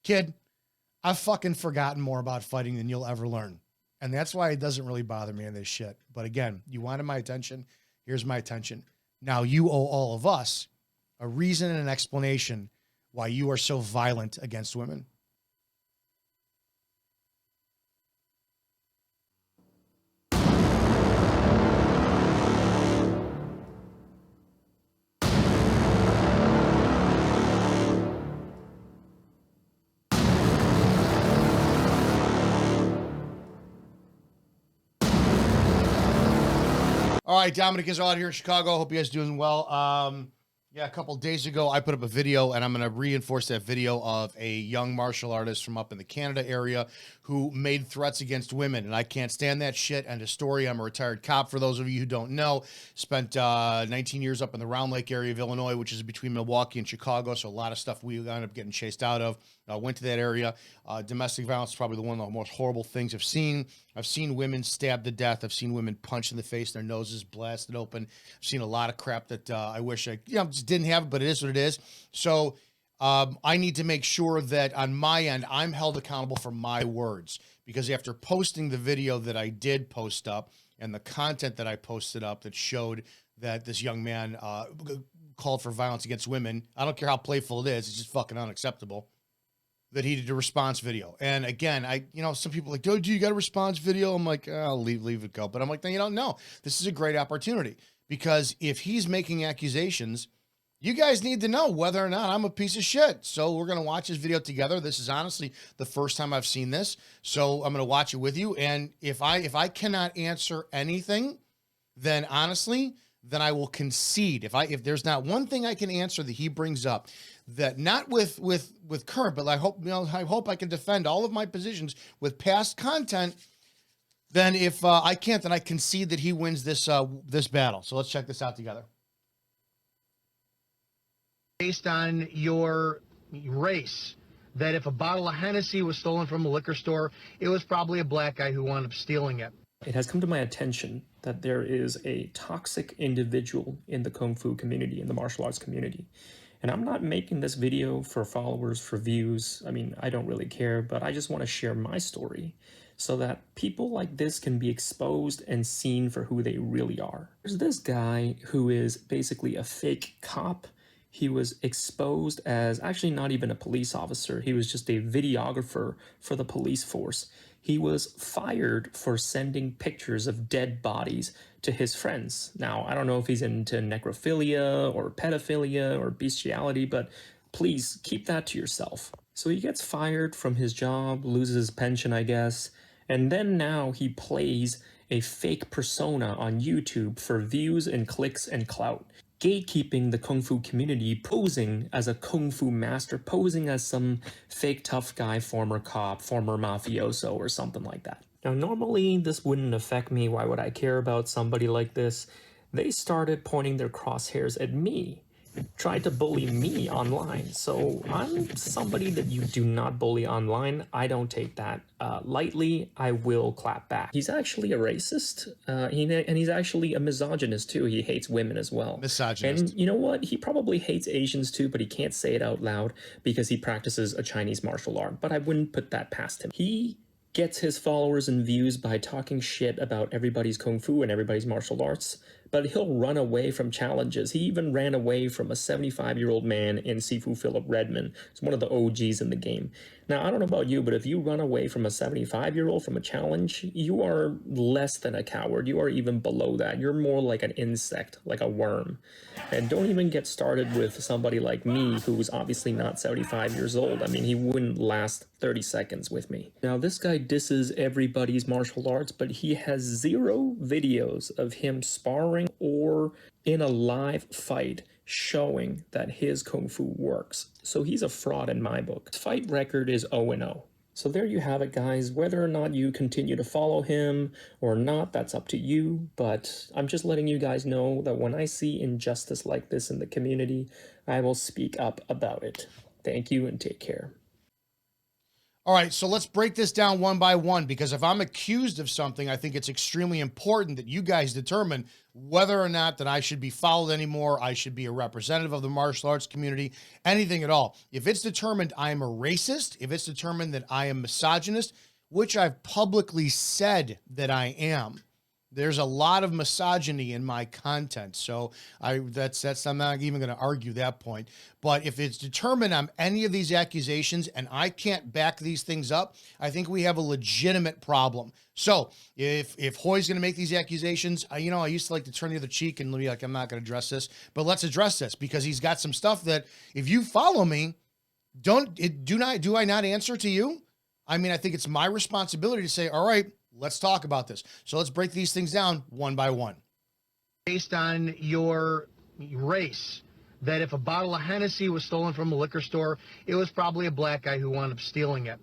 Kid, I've fucking forgotten more about fighting than you'll ever learn. And that's why it doesn't really bother me in this shit. But again, you wanted my attention. Here's my attention. Now you owe all of us a reason and an explanation why you are so violent against women. All right, Dominick Izzo out here in Chicago. Hope you guys are doing well. Yeah, a couple days ago, I put up a video, and I'm going to reinforce that video of a young martial artist from up in the Canada area who made threats against women, and I can't stand that shit. End of story. I'm a retired cop, for those of you who don't know. Spent 19 years up in the Round Lake area of Illinois, which is between Milwaukee and Chicago, so a lot of stuff we ended up getting chased out of. Went to that area. Domestic violence is probably one of the most horrible things I've seen. I've seen women stabbed to death. I've seen women punched in the face, their noses blasted open. I've seen a lot of crap that I wish I just didn't have it, but it is what it is. So I need to make sure that on my end, I'm held accountable for my words, because after posting the video that I did post up and the content that I posted up that showed that this young man called for violence against women, I don't care how playful it is, it's just fucking unacceptable, that he did a response video. And again, some people are like, dude, you got a response video? I'm like, I'll leave it go. But I'm like, no, this is a great opportunity, because if he's making accusations, you guys need to know whether or not I'm a piece of shit. So we're going to watch this video together. This is honestly the first time I've seen this. So I'm going to watch it with you. And if I cannot answer anything, then honestly, then I will concede. If there's not one thing I can answer that he brings up, that not with current, but I hope I can defend all of my positions with past content, then if I can't, then I concede that he wins this this battle. So let's check this out together. Based on your race, that if a bottle of Hennessy was stolen from a liquor store, it was probably a black guy who wound up stealing it. It has come to my attention that there is a toxic individual in the Kung Fu community, in the martial arts community. And I'm not making this video for followers, for views. I mean, I don't really care, but I just want to share my story so that people like this can be exposed and seen for who they really are. There's this guy who is basically a fake cop. He was exposed as actually not even a police officer. He was just a videographer for the police force. He was fired for sending pictures of dead bodies to his friends. Now, I don't know if he's into necrophilia or pedophilia or bestiality, but please keep that to yourself. So he gets fired from his job, loses his pension, I guess, and then now he plays a fake persona on YouTube for views and clicks and clout, gatekeeping the Kung Fu community, posing as a Kung Fu master, posing as some fake tough guy, former cop, former mafioso, or something like that. Now, normally this wouldn't affect me. Why would I care about somebody like this? They started pointing their crosshairs at me, tried to bully me online. So I'm somebody that you do not bully online. I don't take that lightly. I will clap back. He's actually a racist, and he's actually a misogynist too. He hates women as well. Misogynist. And you know what? He probably hates Asians too, but he can't say it out loud because he practices a Chinese martial art. But I wouldn't put that past him. He gets his followers and views by talking shit about everybody's Kung Fu and everybody's martial arts, but he'll run away from challenges. He even ran away from a 75-year-old man in Sifu Philip Redman. He's one of the OGs in the game. Now, I don't know about you, but if you run away from a 75-year-old from a challenge, you are less than a coward. You are even below that. You're more like an insect, like a worm. And don't even get started with somebody like me, who's obviously not 75 years old. I mean, he wouldn't last 30 seconds with me. Now, this guy disses everybody's martial arts, but he has 0 videos of him sparring or in a live fight showing that his Kung Fu works. So he's a fraud in my book. His fight record is 0-0. So there you have it, guys. Whether or not you continue to follow him or not, that's up to you. But I'm just letting you guys know that when I see injustice like this in the community, I will speak up about it. Thank you and take care. All right, so let's break this down one by one, because if I'm accused of something, I think it's extremely important that you guys determine whether or not that I should be followed anymore, I should be a representative of the martial arts community, anything at all. If it's determined I am a racist, if it's determined that I am misogynist, which I've publicly said that I am, there's a lot of misogyny in my content. So I'm not even going to argue that point. But if it's determined I'm any of these accusations and I can't back these things up, I think we have a legitimate problem. So if Hoy's going to make these accusations, I used to like to turn the other cheek and be like, I'm not going to address this, but let's address this, because he's got some stuff that if you follow me, do I not answer to you? I mean, I think it's my responsibility to say, all right, let's talk about this. So let's break these things down one by one. Based on your race, that if a bottle of Hennessy was stolen from a liquor store, it was probably a black guy who wound up stealing it.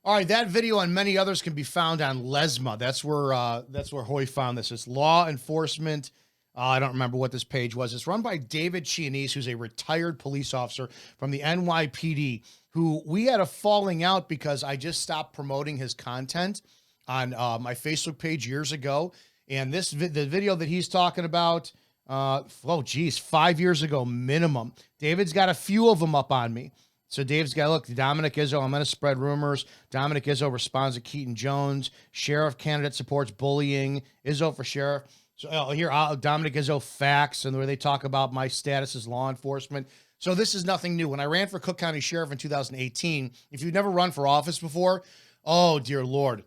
All right, that video and many others can be found on Lesma. That's where Hoy found this. It's law enforcement. I don't remember what this page was. It's run by David Chianese, who's a retired police officer from the NYPD, who we had a falling out because I just stopped promoting his content on my Facebook page years ago. And the video that he's talking about, 5 years ago minimum. David's got a few of them up on me. So Dave's got, look, Dominick Izzo, I'm going to spread rumors. Dominick Izzo responds to Keaton Jones. Sheriff candidate supports bullying. Izzo for sheriff. So here, Dominick Izzo facts, and where they talk about my status as law enforcement. So this is nothing new. When I ran for Cook County Sheriff in 2018, if you've never run for office before, oh, dear Lord,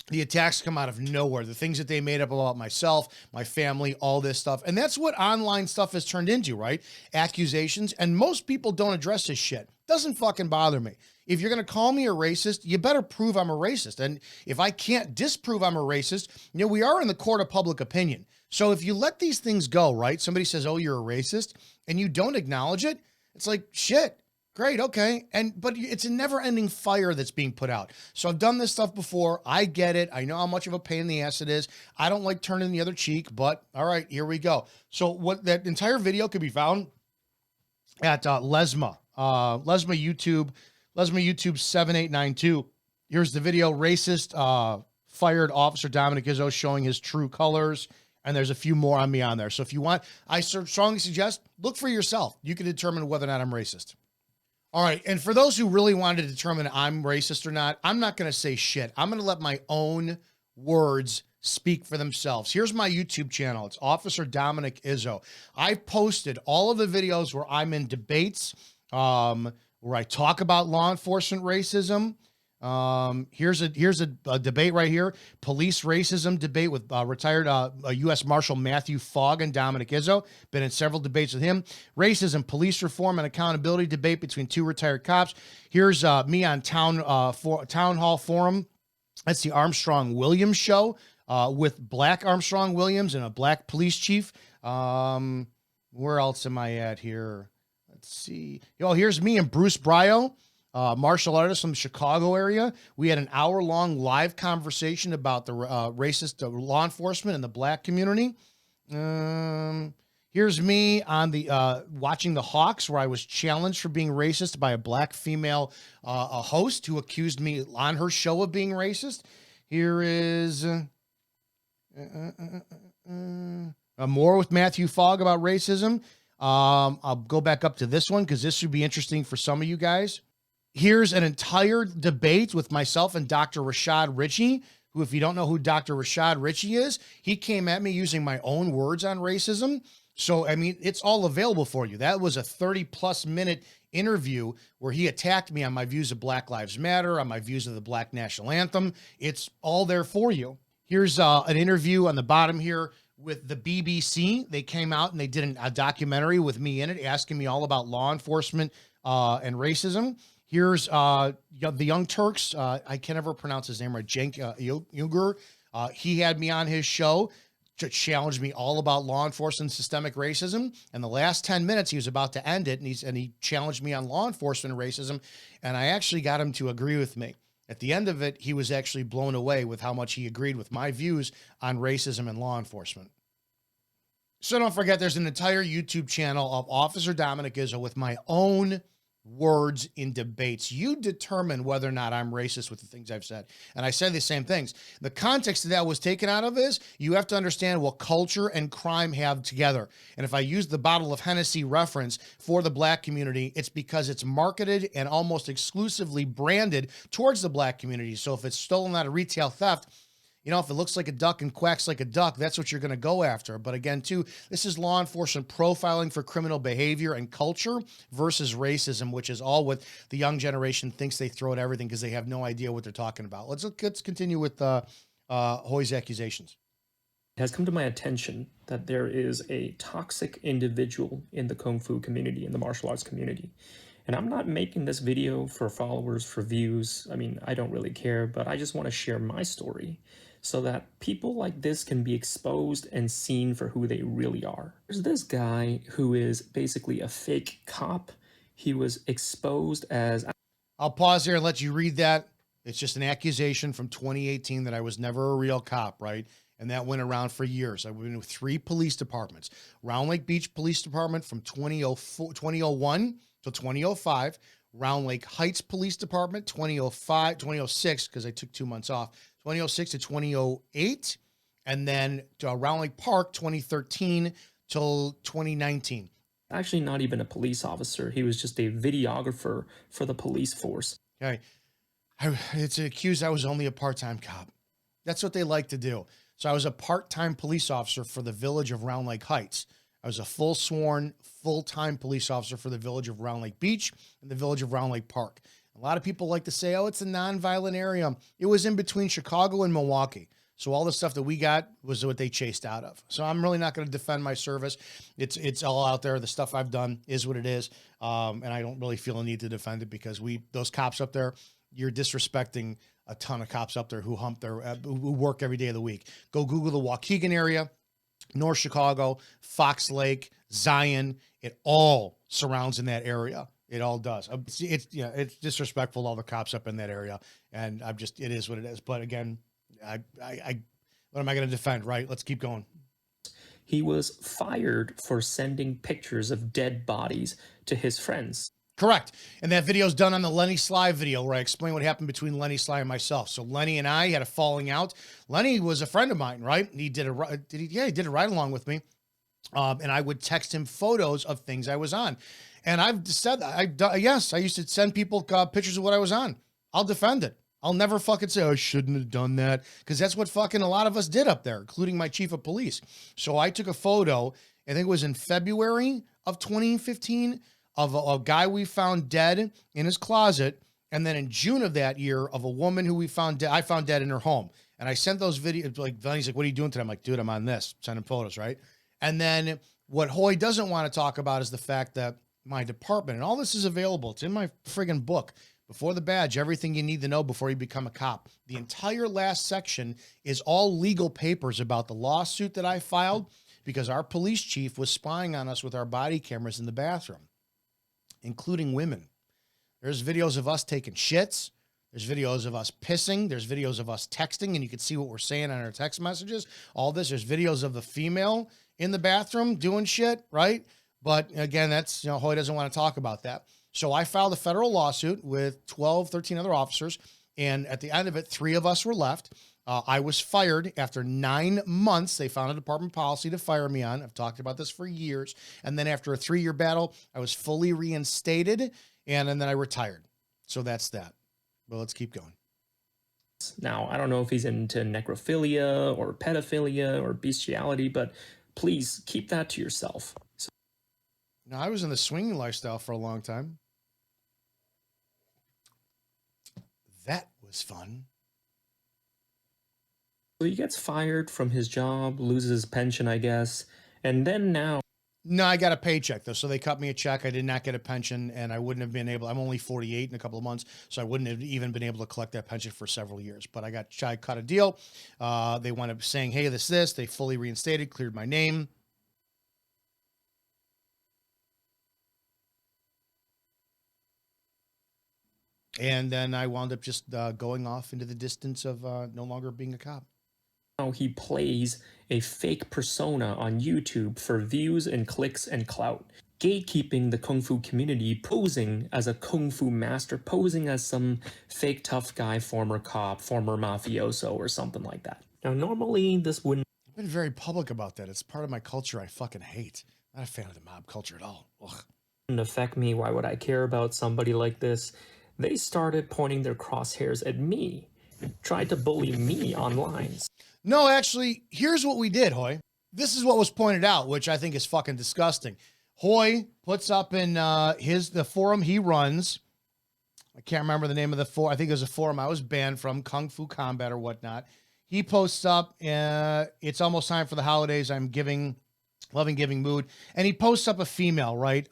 the attacks come out of nowhere. The things that they made up about myself, my family, all this stuff. And that's what online stuff has turned into, right? Accusations. And most people don't address this shit. Doesn't fucking bother me. If you're going to call me a racist, you better prove I'm a racist. And if I can't disprove I'm a racist, we are in the court of public opinion. So if you let these things go, right? Somebody says, oh, you're a racist, and you don't acknowledge it. It's like, shit. Great, okay. But it's a never-ending fire that's being put out. So I've done this stuff before. I get it. I know how much of a pain in the ass it is. I don't like turning the other cheek, but all right, here we go. So what that entire video could be found at Lesma YouTube 7892. Here's the video. Racist fired Officer Dominick Izzo showing his true colors. And there's a few more on me on there. So if you want, I strongly suggest look for yourself. You can determine whether or not I'm racist. All right, and for those who really wanted to determine I'm racist or not, I'm not going to say shit. I'm going to let my own words speak for themselves. Here's my YouTube channel. It's Officer Dominick Izzo. I posted all of the videos where I'm in debates, where I talk about law enforcement racism. Here's a debate right here. Police racism debate with retired U.S. Marshal Matthew Fogg and Dominick Izzo. Been in several debates with him. Racism, police reform, and accountability debate between two retired cops. Here's me on Town Hall Forum. That's the Armstrong Williams show with Black Armstrong Williams and a black police chief. Where else am I at here? Let's see. Here's me and Bruce Bryo. Martial artist from the Chicago area. We had an hour-long live conversation about the racist law enforcement in the black community. Here's me on the watching the Hawks, where I was challenged for being racist by a black female a host who accused me on her show of being racist. Here is more with Matthew Fogg about racism. I'll go back up to this one because this should be interesting for some of you guys. Here's an entire debate with myself and Dr. Rashad Ritchie, who, if you don't know who Dr. Rashad Ritchie is, he came at me using my own words on racism. So, I mean, it's all available for you. That was a 30-plus minute interview where he attacked me on my views of Black Lives Matter, on my views of the Black National Anthem. It's all there for you. Here's an interview on the bottom here with the BBC. They came out and they did a documentary with me in it, asking me all about law enforcement and racism. Here's the Young Turks. I can never pronounce his name right. Cenk Uygur. He had me on his show to challenge me all about law enforcement and systemic racism. And the last 10 minutes, he was about to end it, and he challenged me on law enforcement and racism. And I actually got him to agree with me. At the end of it, he was actually blown away with how much he agreed with my views on racism and law enforcement. So don't forget, there's an entire YouTube channel of Officer Dominick Izzo with my own words in debates. You determine whether or not I'm racist with the things I've said. And I said the same things. The context that was taken out of is you have to understand what culture and crime have together. And if I use the bottle of Hennessy reference for the black community, it's because it's marketed and almost exclusively branded towards the black community. So if it's stolen out of retail theft, you know, if it looks like a duck and quacks like a duck, that's what you're going to go after. But again, too, this is law enforcement profiling for criminal behavior and culture versus racism, which is all what the young generation thinks they throw at everything because they have no idea what they're talking about. Let's continue with Hoy's accusations. It has come to my attention that there is a toxic individual in the Kung Fu community, in the martial arts community. And I'm not making this video for followers, for views. I mean, I don't really care, but I just want to share my story so that people like this can be exposed and seen for who they really are. There's this guy who is basically a fake cop. He was exposed as... I'll pause here and let you read that. It's just an accusation from 2018 that I was never a real cop, right? And that went around for years. I've been with 3 police departments. Round Lake Beach Police Department from 2001 to 2005. Round Lake Heights Police Department, 2006, because I took 2 months off, 2006 to 2008. And then Round Lake Park, 2013 till 2019. Actually not even a police officer. He was just a videographer for the police force. Okay. It's accused I was only a part-time cop. That's what they like to do. So I was a part-time police officer for the village of Round Lake Heights. I was a full sworn, full-time police officer for the village of Round Lake Beach and the village of Round Lake Park. A lot of people like to say, oh, it's a non-violent area. It was in between Chicago and Milwaukee. So all the stuff that we got was what they chased out of. So I'm really not going to defend my service. It's all out there. The stuff I've done is what it is. And I don't really feel a need to defend it because those cops up there, you're disrespecting a ton of cops up there who who work every day of the week. Go Google the Waukegan area, North Chicago, Fox Lake, Zion. It all surrounds in that area. It all does. It's disrespectful to all the cops up in that area. And it is what it is. But again, what am I going to defend, right? Let's keep going. He was fired for sending pictures of dead bodies to his friends. Correct. And that video is done on the Lenny Sly video where I explain what happened between Lenny Sly and myself. So Lenny and I had a falling out. Lenny was a friend of mine, right? He did a ride along with me. And I would text him photos of things I was on. And I've said that yes, I used to send people pictures of what I was on. I'll defend it. I'll never fucking say, I shouldn't have done that. Because that's what fucking a lot of us did up there, including my chief of police. So I took a photo, I think it was in February of 2015, of a guy we found dead in his closet. And then in June of that year, of a woman who I found dead in her home. And I sent those videos, like, Lenny's like, what are you doing today? I'm like, dude, I'm on this, sending photos, right? And then what Hoy doesn't want to talk about is the fact that my department, and all this is available, it's in my friggin' book, Before the Badge, everything you need to know before you become a cop. The entire last section is all legal papers about the lawsuit that I filed because our police chief was spying on us with our body cameras in the bathroom, including women. There's videos of us taking shits. There's videos of us pissing. There's videos of us texting, and you can see what we're saying on our text messages. All this, there's videos of the female in the bathroom doing shit, right? But again, that's, Hoy doesn't want to talk about that. So I filed a federal lawsuit with 13 other officers. And at the end of it, 3 of us were left. I was fired after 9 months. They found a department policy to fire me on. I've talked about this for years. And then after a 3-year battle, I was fully reinstated and then I retired. So that's that. But let's keep going. Now, I don't know if he's into necrophilia or pedophilia or bestiality, but please keep that to yourself. Now, I was in the swinging lifestyle for a long time. That was fun. So he gets fired from his job, loses his pension, I guess, and then now... No, I got a paycheck, though, so they cut me a check. I did not get a pension, and I wouldn't have been able... I'm only 48 in a couple of months, so I wouldn't have even been able to collect that pension for several years. But I cut a deal. They wound up saying, hey, this. They fully reinstated, cleared my name. And then I wound up just going off into the distance of no longer being a cop. Now he plays a fake persona on YouTube for views and clicks and clout. gatekeeping the Kung Fu community, posing as a Kung Fu master, posing as some fake tough guy, former cop, former mafioso, or something like that. Now, normally this wouldn't I've been very public about that. It's part of my culture I fucking hate. Not a fan of the mob culture at all. Ugh. affect me. Why would I care about somebody like this? They started pointing their crosshairs at me, tried to bully me online. No, actually, here's what we did, Hoy. This is what was pointed out, which I think is fucking disgusting. Hoy puts up in the forum he runs. I can't remember the name of the forum. I think it was a forum I was banned from, Kung Fu Combat or whatnot. He posts up, it's almost time for the holidays. I'm loving giving mood. And he posts up a female, right?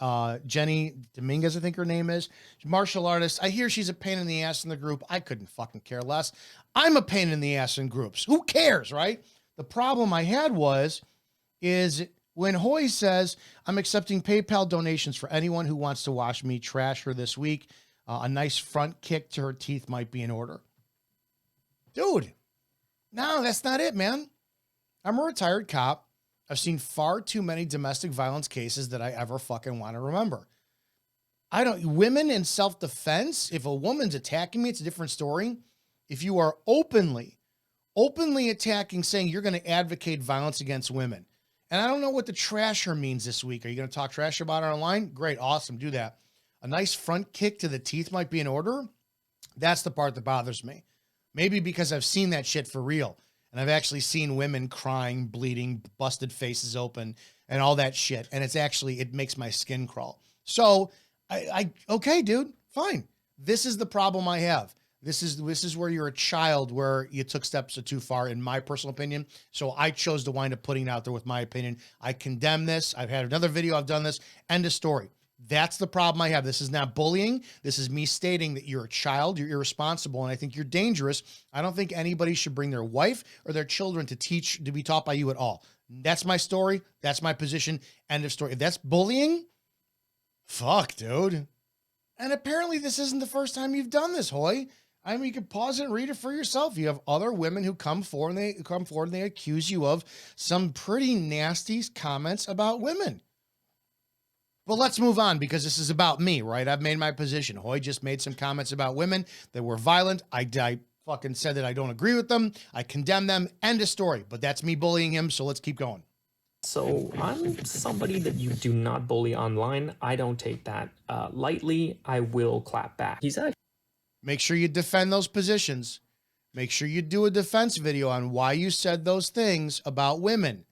Jenny Dominguez, I think her name is. Martial artist. I hear she's a pain in the ass in the group. I couldn't fucking care less. I'm a pain in the ass in groups. Who cares, right? The problem I had is when Hoy says, I'm accepting PayPal donations for anyone who wants to watch me trash her this week. A nice front kick to her teeth might be in order. Dude, no, that's not it, man. I'm a retired cop. I've seen far too many domestic violence cases that I ever fucking want to remember. Women in self-defense, if a woman's attacking me, it's a different story. If you are openly attacking, saying you're going to advocate violence against women, and I don't know what the trasher means this week. Are you going to talk trash about it online? Great, awesome, do that. A nice front kick to the teeth might be in order. That's the part that bothers me. Maybe because I've seen that shit for real. And I've actually seen women crying, bleeding, busted faces open, and all that shit. And it makes my skin crawl. So okay, dude, fine. This is the problem I have. This is where you're a child, where you took steps too far, in my personal opinion. So I chose to wind up putting it out there with my opinion. I condemn this. I've had another video. I've done this. End of story. That's the problem I have. This is not bullying. This is me stating that you're a child, you're irresponsible, and I think you're dangerous. I don't think anybody should bring their wife or their children to be taught by you at all. That's my story. That's my position. End of story. If that's bullying, fuck, dude. And apparently this isn't the first time you've done this, Hoy. I mean, you can pause it and read it for yourself. You have other women who come forward and they accuse you of some pretty nasty comments about women. But let's move on, because this is about me, right? I've made my position. Hoy just made some comments about women that were violent. I fucking said that I don't agree with them. I condemn them. End of story. But that's me bullying him, so let's keep going. So I'm somebody that you do not bully online. I don't take that lightly. I will clap back. Make sure you defend those positions. Make sure you do a defense video on why you said those things about women.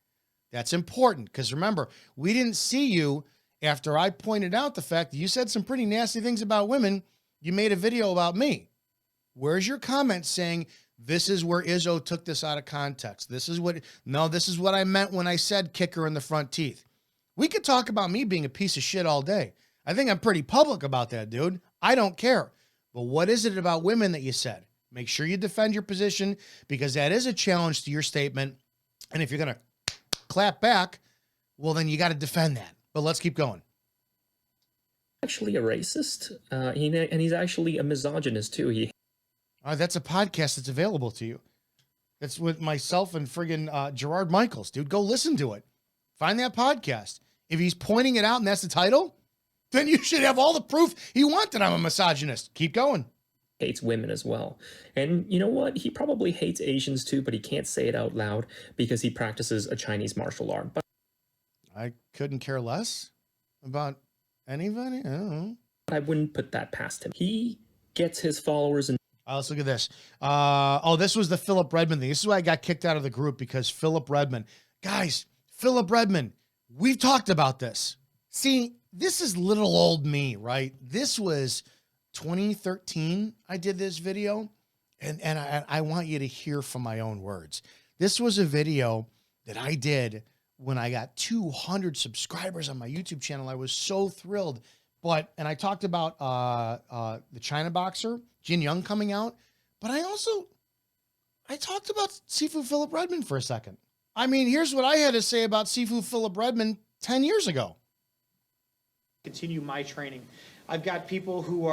That's important, because remember, we didn't see you after I pointed out the fact that you said some pretty nasty things about women. You made a video about me. Where's your comment saying, this is where Izzo took this out of context? This is what I meant when I said kick her in the front teeth. We could talk about me being a piece of shit all day. I think I'm pretty public about that, dude. I don't care. But what is it about women that you said? Make sure you defend your position, because that is a challenge to your statement. And if you're going to clap back, well, then you got to defend that. But let's keep going. Actually a racist, and he's actually a misogynist too. That's a podcast that's available to you. That's with myself and friggin' Gerard Michaels, dude. Go listen to it. Find that podcast. If he's pointing it out and that's the title, then you should have all the proof he wants that I'm a misogynist. Keep going. Hates women as well. And you know what? He probably hates Asians too, but he can't say it out loud because he practices a Chinese martial art. But I couldn't care less about anybody. I don't know. I wouldn't put that past him. He gets his followers. And let's look at this. This was the Philip Redmond thing. This is why I got kicked out of the group, because Philip Redmond. Guys, Philip Redmond, we've talked about this. See, this is little old me, right? This was 2013 I did this video, and I want you to hear from my own words. This was a video that I did when I got 200 subscribers on my YouTube channel. I was so thrilled. And I talked about the China boxer, Jin Young, coming out. But I talked about Sifu Philip Redmond for a second. I mean, here's what I had to say about Sifu Philip Redmond 10 years ago. Continue my training. I've got people who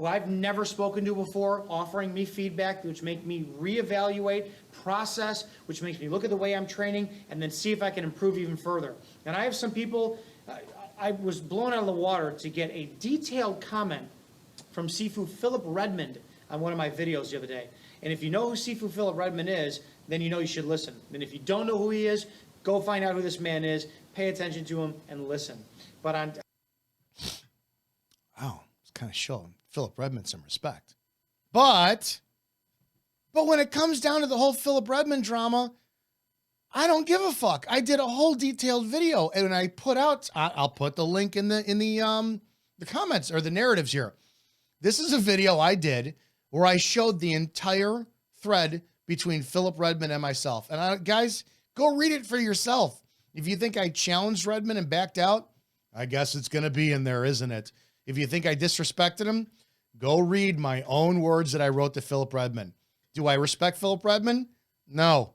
I've never spoken to before offering me feedback, which make me reevaluate, process, which makes me look at the way I'm training and then see if I can improve even further. And I have some people, I was blown out of the water to get a detailed comment from Sifu Philip Redmond on one of my videos the other day. And if you know who Sifu Philip Redmond is, then you know you should listen. And if you don't know who he is, go find out who this man is, pay attention to him, and listen. But on... Wow, it's kind of showing Philip Redmond some respect. But when it comes down to the whole Philip Redmond drama, I don't give a fuck. I did a whole detailed video, and I put out, I'll put the link in the comments or the narratives here. This is a video I did where I showed the entire thread between Philip Redmond and myself. And guys, go read it for yourself. If you think I challenged Redmond and backed out, I guess it's going to be in there, isn't it? If you think I disrespected him, go read my own words that I wrote to Philip Redmond. Do I respect Philip Redmond? No.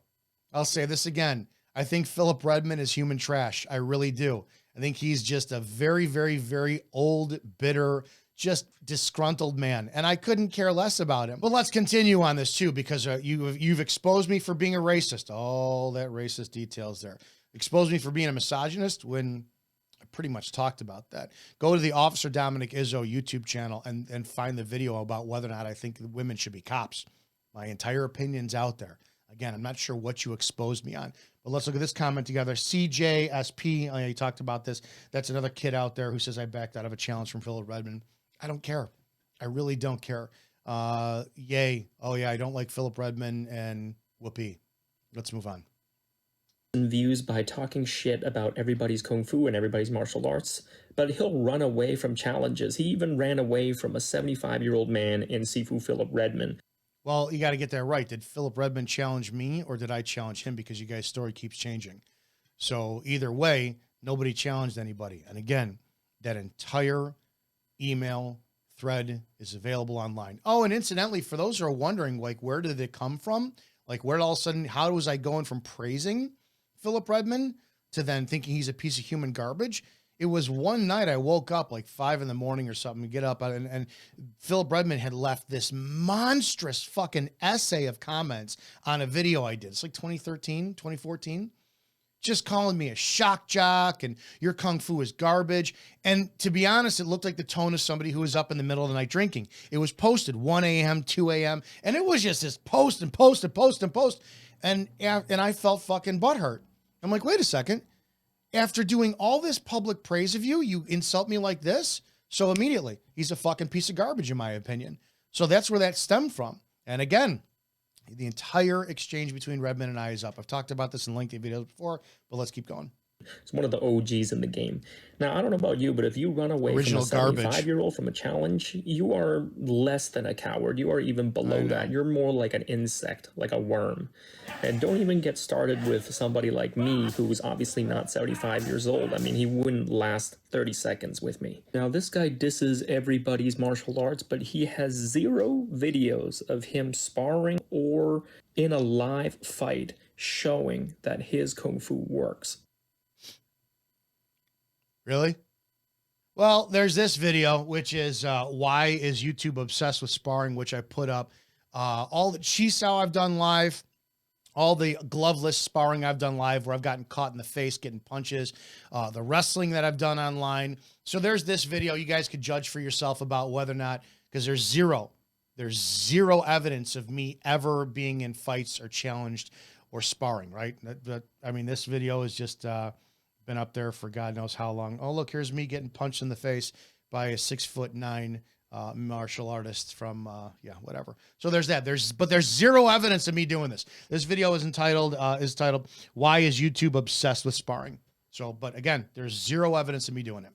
I'll say this again. I think Philip Redmond is human trash. I really do. I think he's just a very, very, very old, bitter, just disgruntled man. And I couldn't care less about him. But let's continue on this too, because you've exposed me for being a racist. All that racist details there. Exposed me for being a misogynist when I pretty much talked about that. Go to the Officer Dominick Izzo YouTube channel and find the video about whether or not I think women should be cops. My entire opinion's out there. Again, I'm not sure what you exposed me on, but let's look at this comment together. CJSP, oh yeah, you talked about this. That's another kid out there who says I backed out of a challenge from Philip Redmond. I don't care. I really don't care. Yay. Oh yeah, I don't like Philip Redmond and whoopee. Let's move on. Views by talking shit about everybody's kung fu and everybody's martial arts, but he'll run away from challenges. He even ran away from a 75-year-old man in Sifu Philip Redmond. Well, you got to get that right. Did Philip Redmond challenge me or did I challenge him? Because you guys' story keeps changing. So either way, nobody challenged anybody. And again, that entire email thread is available online. Oh, and incidentally, for those who are wondering, like, where did it come from? Like, where all of a sudden, how was I going from praising Philip Redmond to then thinking he's a piece of human garbage? It was one night I woke up like 5 a.m. or something to get up, and Philip Redmond had left this monstrous fucking essay of comments on a video I did. It's like 2013, 2014. Just calling me a shock jock and your kung fu is garbage. And to be honest, it looked like the tone of somebody who was up in the middle of the night drinking. It was posted 1 a.m., 2 a.m. And it was just this post and post and post and post. And I felt fucking butthurt. I'm like, wait a second. After doing all this public praise of you, you insult me like this? So immediately, he's a fucking piece of garbage in my opinion. So that's where that stemmed from. And again, the entire exchange between Redmond and I is up. I've talked about this in lengthy videos before, but let's keep going. It's one of the OGs in the game. Now, I don't know about you, but if you run away Original from a 75-year-old from a challenge, you are less than a coward. You are even below that. You're more like an insect, like a worm. And don't even get started with somebody like me, who's obviously not 75 years old. I mean, he wouldn't last 30 seconds with me. Now, this guy disses everybody's martial arts, but he has 0 videos of him sparring or in a live fight showing that his kung fu works. Really? Well, there's this video, which is why is YouTube obsessed with sparring, which I put up. All the Chisao I've done live, all the gloveless sparring I've done live where I've gotten caught in the face, getting punches, the wrestling that I've done online. So there's this video. You guys could judge for yourself about whether or not, because there's zero evidence of me ever being in fights or challenged or sparring, right? I mean, this video is just... been up there for God knows how long. Oh, look, here's me getting punched in the face by a 6'9" martial artist from, yeah, whatever. So there's that. But there's 0 evidence of me doing this. This video is titled, Why is YouTube Obsessed with Sparring? So, but again, there's 0 evidence of me doing it.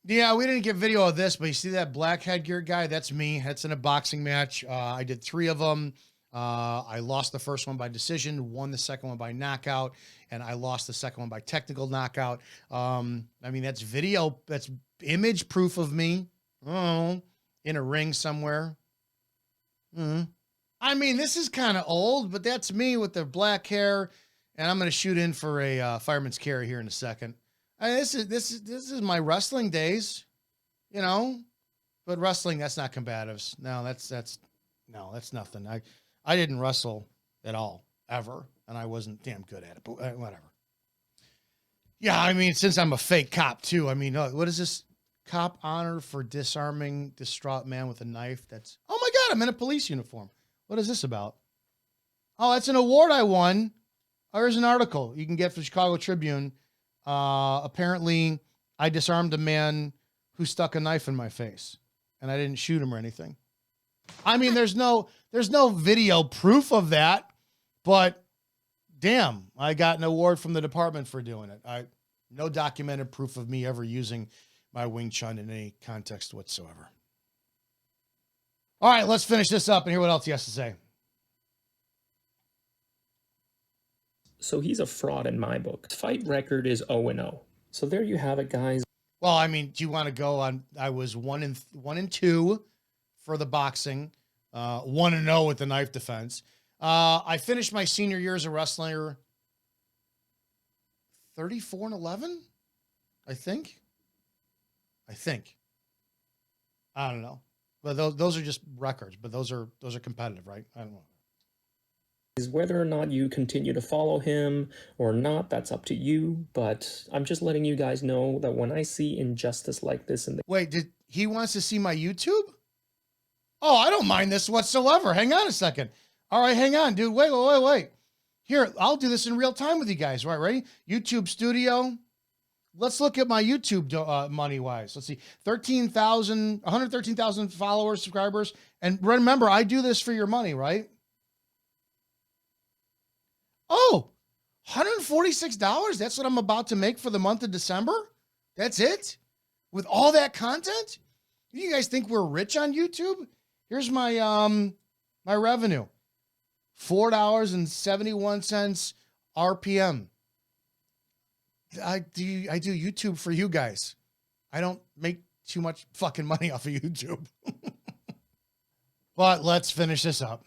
Yeah, we didn't get video of this, but you see that black headgear guy? That's me. That's in a boxing match. I did 3 of them. I lost the first one by decision, won the second one by knockout, and I lost the second one by technical knockout. I mean, that's video, that's image proof of me. Oh, in a ring somewhere. I mean, this is kind of old, but that's me with the black hair, and I'm going to shoot in for a fireman's carry here in a second. This is my wrestling days, you know, but wrestling, that's not combatives. No, that's nothing. I didn't wrestle at all, ever, and I wasn't damn good at it, but whatever. Yeah, I mean, since I'm a fake cop too, I mean, what is this? Cop honor for disarming distraught man with a knife. That's, oh my God, I'm in a police uniform. What is this about? Oh, that's an award I won. Oh, here's an article you can get from Chicago Tribune. Apparently, I disarmed a man who stuck a knife in my face, and I didn't shoot him or anything. I mean, there's no video proof of that, but damn, I got an award from the department for doing it. No documented proof of me ever using my Wing Chun in any context whatsoever. All right, let's finish this up and hear what else he has to say. So he's a fraud in my book. His fight record is 0-0. So there you have it, guys. Well, I mean, do you want to go on? I was 1-2 for the boxing, 1-0 with the knife defense. I finished my senior year as a wrestler 34-11, I think. I don't know. But those are just records, but those are competitive, right? I don't know. Is whether or not you continue to follow him or not, that's up to you. But I'm just letting you guys know that when I see injustice like this in the Wait, he wants to see my YouTube? Oh, I don't mind this whatsoever. Hang on a second. All right, hang on, dude. Wait. Here, I'll do this in real time with you guys. Right, ready? YouTube Studio. Let's look at my YouTube money-wise. Let's see. 113,000 followers, subscribers. And remember, I do this for your money, right? Oh, $146. That's what I'm about to make for the month of December? That's it? With all that content? You guys think we're rich on YouTube? Here's my my revenue. $4.71 RPM. I do YouTube for you guys. I don't make too much fucking money off of YouTube. But let's finish this up.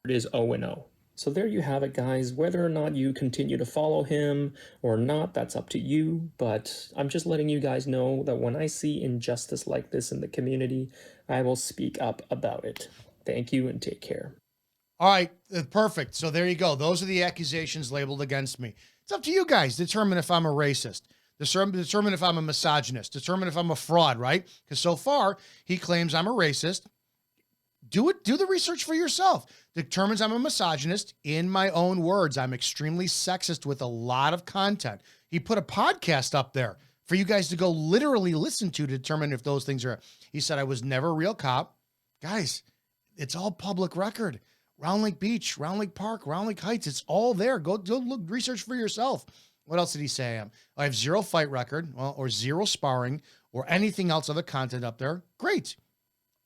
it is 0-0. So there you have it, guys. Whether or not you continue to follow him or not, that's up to you. But I'm just letting you guys know that when I see injustice like this in the community, I will speak up about it. Thank you and take care. All right, perfect. So there you go. Those are the accusations labeled against me. It's up to you guys. Determine if I'm a racist. Determine if I'm a misogynist. Determine if I'm a fraud, right? Because so far, he claims I'm a racist. Do the research for yourself. Determines I'm a misogynist. In my own words, I'm extremely sexist with a lot of content. He put a podcast up there for you guys to go literally listen to determine if those things are. He said I was never a real cop. Guys, it's all public record. Round Lake Beach, Round Lake Park, Round Lake Heights. It's all there. Go look, research for yourself. What else did he say I am? I have zero fight record, or zero sparring, or anything else, other content up there. Great.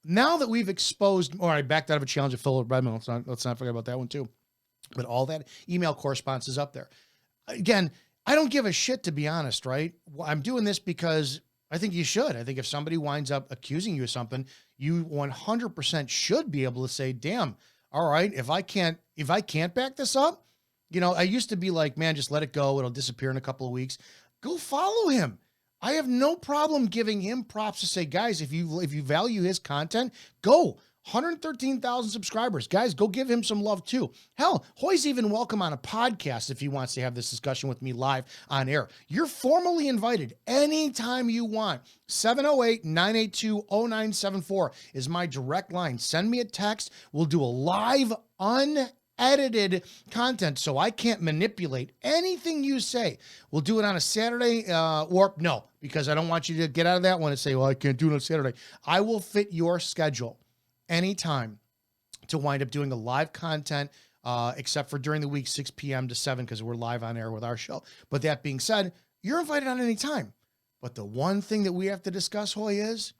Now that we've exposed, or I backed out of a challenge at Philip Redmond. Let's not forget about that one too. But all that email correspondence is up there. Again, I don't give a shit, to be honest, right? I'm doing this because I think you should. I think if somebody winds up accusing you of something, you 100% should be able to say, damn, all right, if I can't back this up, I used to be like, man, just let it go. It'll disappear in a couple of weeks. Go follow him. I have no problem giving him props to say, guys, if you value his content, go. 113,000 subscribers. Guys, go give him some love too. Hell, Hoy's even welcome on a podcast if he wants to have this discussion with me live on air. You're formally invited anytime you want. 708-982-0974 is my direct line. Send me a text. We'll do a live, unedited content so I can't manipulate anything you say. We'll do it on a Saturday or no, because I don't want you to get out of that one and say, well, I can't do it on Saturday. I will fit your schedule anytime to wind up doing a live content, except for during the week, 6 p.m. to 7, because we're live on air with our show. But that being said, you're invited on any time. But the one thing that we have to discuss, Hoy, is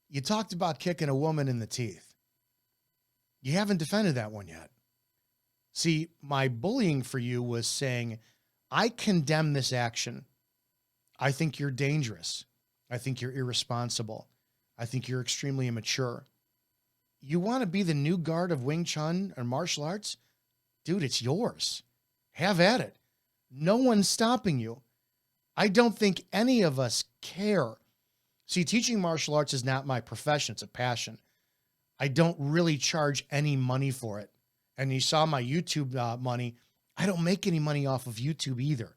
you talked about kicking a woman in the teeth. You haven't defended that one yet. See, my bullying for you was saying, I condemn this action. I think you're dangerous. I think you're irresponsible. I think you're extremely immature. You want to be the new guard of Wing Chun or martial arts? Dude, it's yours. Have at it. No one's stopping you. I don't think any of us care. See, teaching martial arts is not my profession. It's a passion. I don't really charge any money for it. And you saw my YouTube money. I don't make any money off of YouTube either.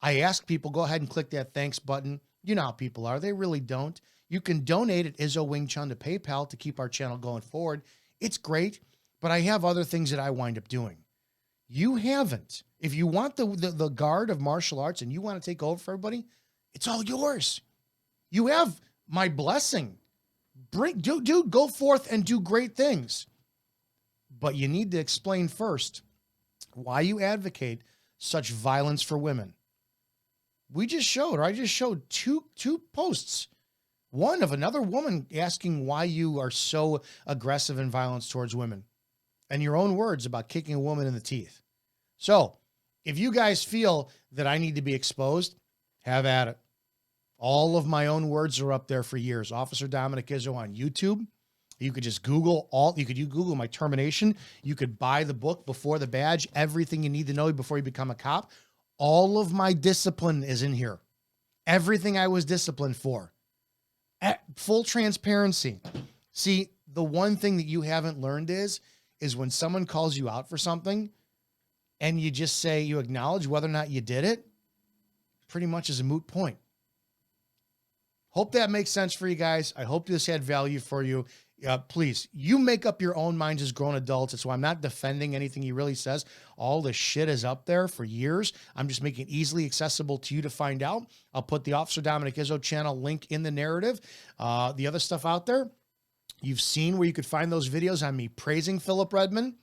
I ask people, go ahead and click that thanks button. You know how people are. They really don't. You can donate at Izzo Wing Chun to PayPal to keep our channel going forward. It's great, but I have other things that I wind up doing. You haven't. If you want the guard of martial arts and you want to take over for everybody, it's all yours. You have my blessing. Dude, go forth and do great things. But you need to explain first why you advocate such violence for women. I just showed two posts. One of another woman asking why you are so aggressive in violence towards women, and your own words about kicking a woman in the teeth. So if you guys feel that I need to be exposed, have at it. All of my own words are up there for years. Officer Dominick Izzo on YouTube. You could just Google you Google my termination. You could buy the book Before the Badge, everything you need to know before you become a cop. All of my discipline is in here. Everything I was disciplined for. At full transparency. See, the one thing that you haven't learned is when someone calls you out for something and you just say you acknowledge whether or not you did it, pretty much is a moot point. Hope that makes sense for you guys. I hope this had value for you. Please, you make up your own minds as grown adults. That's why I'm not defending anything he really says. All the shit is up there for years. I'm just making it easily accessible to you to find out. I'll put the Officer Dominick Izzo channel link in the narrative. The other stuff out there, you've seen where you could find those videos on me praising Philip Redmond,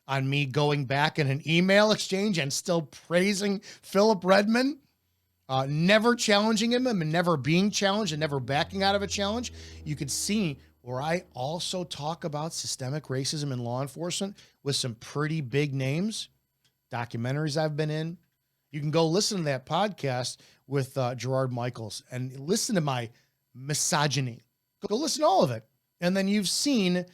on me going back in an email exchange and still praising Philip Redmond. Never challenging him and never being challenged and never backing out of a challenge. You could see where I also talk about systemic racism in law enforcement with some pretty big names, documentaries I've been in. You can go listen to that podcast with Gerard Michaels and listen to my misogyny. Go listen to all of it. And then you've seen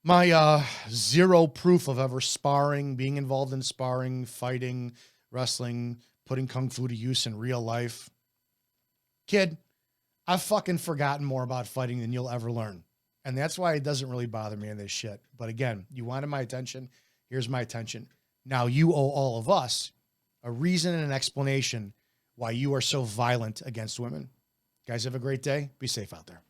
my zero proof of ever sparring, being involved in sparring, fighting, wrestling, putting Kung Fu to use in real life. Kid, I've fucking forgotten more about fighting than you'll ever learn. And that's why it doesn't really bother me in this shit. But again, you wanted my attention. Here's my attention. Now you owe all of us a reason and an explanation why you are so violent against women. Guys, have a great day. Be safe out there.